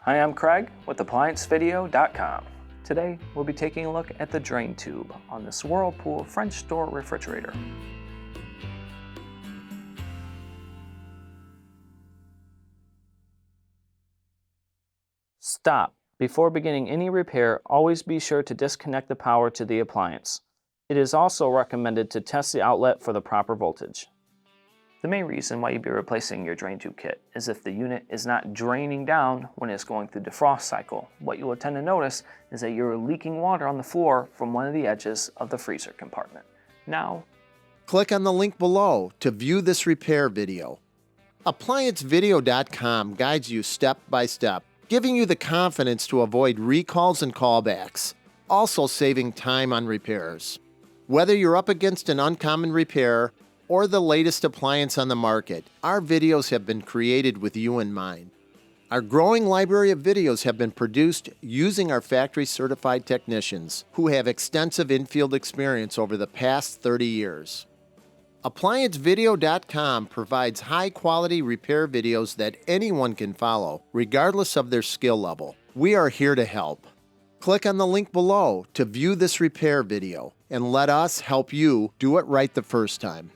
Hi, I'm Craig with ApplianceVideo.com. Today, we'll be taking a look at the drain tube on this Whirlpool French door refrigerator. Stop. Before beginning any repair, always be sure to disconnect the power to the appliance. It is also recommended to test the outlet for the proper voltage. The main reason why you'd be replacing your drain tube kit is if the unit is not draining down when it's going through the defrost cycle. What you will tend to notice is that you're leaking water on the floor from one of the edges of the freezer compartment. Now, click on the link below to view this repair video. ApplianceVideo.com guides you step by step, giving you the confidence to avoid recalls and callbacks, also saving time on repairs. Whether you're up against an uncommon repair or the latest appliance on the market, our videos have been created with you in mind. Our growing library of videos have been produced using our factory-certified technicians who have extensive infield experience over the past 30 years. ApplianceVideo.com provides high-quality repair videos that anyone can follow, regardless of their skill level. We are here to help. Click on the link below to view this repair video and let us help you do it right the first time.